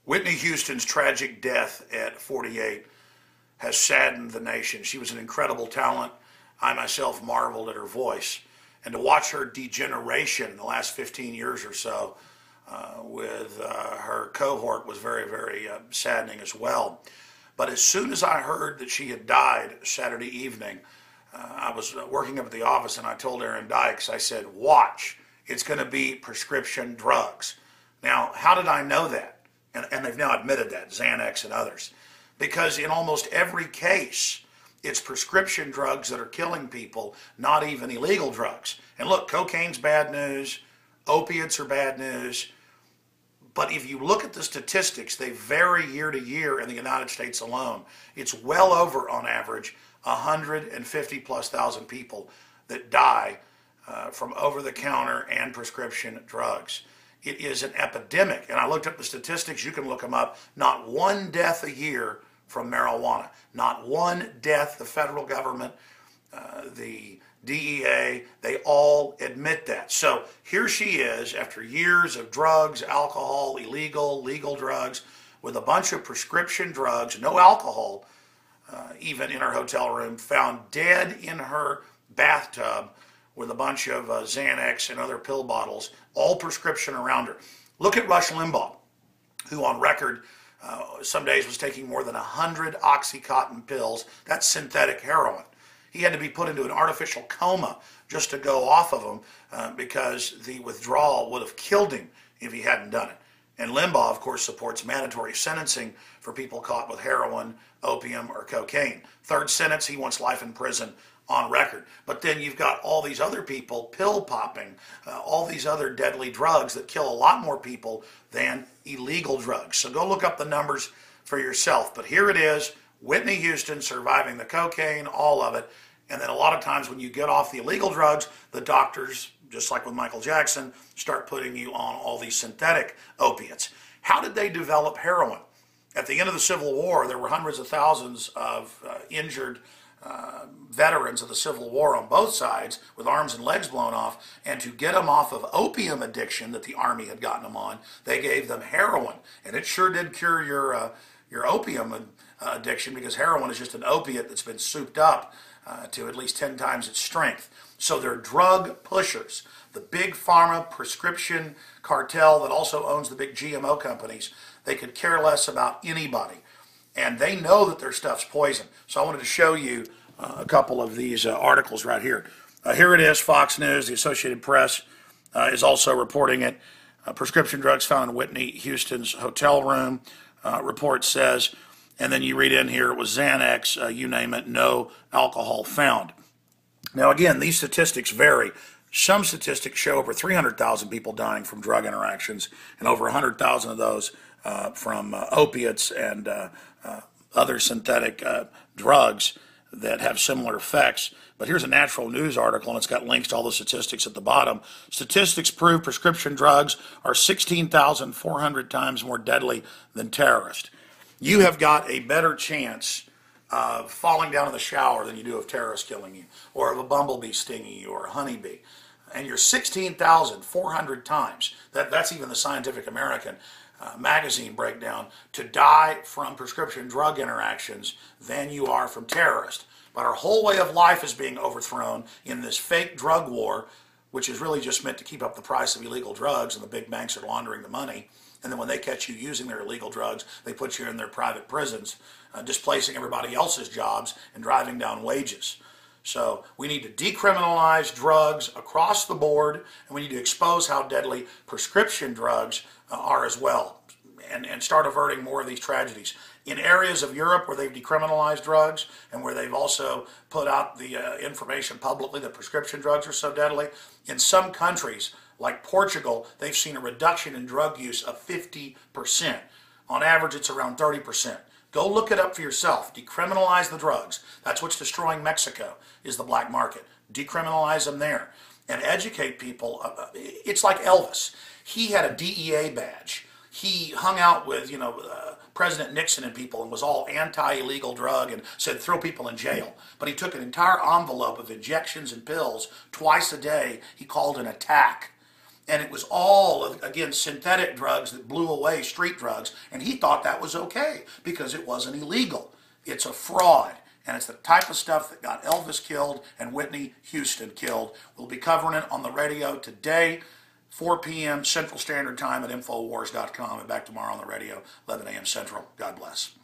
Whitney Houston's tragic death at 48 has saddened the nation. She was an incredible talent. I myself marveled at her voice. And to watch her degeneration in the last 15 years or so with her cohort was very, very saddening as well. But as soon as I heard that she had died Saturday evening, I was working up at the office and I told Aaron Dykes, I said, watch, it's going to be prescription drugs. Now, how did I know that? And they've now admitted that, Xanax and others. Because in almost every case, it's prescription drugs that are killing people, not even illegal drugs. And look, cocaine's bad news, opiates are bad news. But if you look at the statistics, they vary year to year in the United States alone. It's well over, on average, 150 plus thousand people that die from over-the-counter and prescription drugs. It is an epidemic, and I looked up the statistics. You can look them up. Not one death a year from marijuana. Not one death. The federal government, the DEA, they all admit that. So here she is, after years of drugs, alcohol, illegal, legal drugs, with a bunch of prescription drugs, no alcohol, even in her hotel room, found dead in her bathtub with a bunch of Xanax and other pill bottles, all prescription around her. Look at Rush Limbaugh, who on record some days was taking more than 100 Oxycontin pills. That's synthetic heroin. He had to be put into an artificial coma just to go off of them because the withdrawal would have killed him if he hadn't done it. And Limbaugh, of course, supports mandatory sentencing for people caught with heroin, opium, or cocaine. Third sentence, he wants life in prison on record. But then you've got all these other people pill popping, all these other deadly drugs that kill a lot more people than illegal drugs. So go look up the numbers for yourself. But here it is, Whitney Houston surviving the cocaine, all of it. And then a lot of times when you get off the illegal drugs, the doctors, just like with Michael Jackson, start putting you on all these synthetic opiates. How did they develop heroin? At the end of the Civil War, there were hundreds of thousands of injured veterans of the Civil War on both sides with arms and legs blown off, and to get them off of opium addiction that the Army had gotten them on, they gave them heroin. And it sure did cure your opium addiction, because heroin is just an opiate that's been souped up to at least 10 times its strength. So they're drug pushers. The big pharma prescription cartel that also owns the big GMO companies, they could care less about anybody. And they know that their stuff's poison. So I wanted to show you a couple of these articles right here. Here it is, Fox News, the Associated Press is also reporting it. Prescription drugs found in Whitney Houston's hotel room, report says. And then you read in here, it was Xanax, you name it, no alcohol found. Now again, these statistics vary. Some statistics show over 300,000 people dying from drug interactions, and over 100,000 of those from opiates and other synthetic drugs that have similar effects. But here's a Natural News article, and it's got links to all the statistics at the bottom. Statistics prove prescription drugs are 16,400 times more deadly than terrorists. You have got a better chance of falling down in the shower than you do of terrorists killing you, or of a bumblebee stinging you, or a honeybee. And you're 16,400 times, that's even the Scientific American magazine breakdown, to die from prescription drug interactions than you are from terrorists. But our whole way of life is being overthrown in this fake drug war, which is really just meant to keep up the price of illegal drugs, and the big banks are laundering the money. And then when they catch you using their illegal drugs, they put you in their private prisons, displacing everybody else's jobs and driving down wages. So we need to decriminalize drugs across the board, and we need to expose how deadly prescription drugs are as well, and start averting more of these tragedies. In areas of Europe where they've decriminalized drugs, and where they've also put out the information publicly that prescription drugs are so deadly, in some countries like Portugal, they've seen a reduction in drug use of 50%. On average, it's around 30%. Go look it up for yourself. Decriminalize the drugs. That's what's destroying Mexico, is the black market. Decriminalize them there. And educate people. It's like Elvis. He had a DEA badge. He hung out with, President Nixon and people, and was all anti-illegal drug and said throw people in jail. But he took an entire envelope of injections and pills twice a day he called an attack. And it was all, again, synthetic drugs that blew away street drugs. And he thought that was okay because it wasn't illegal. It's a fraud. And it's the type of stuff that got Elvis killed and Whitney Houston killed. We'll be covering it on the radio today, 4 p.m. Central Standard Time at Infowars.com. And back tomorrow on the radio, 11 a.m. Central. God bless.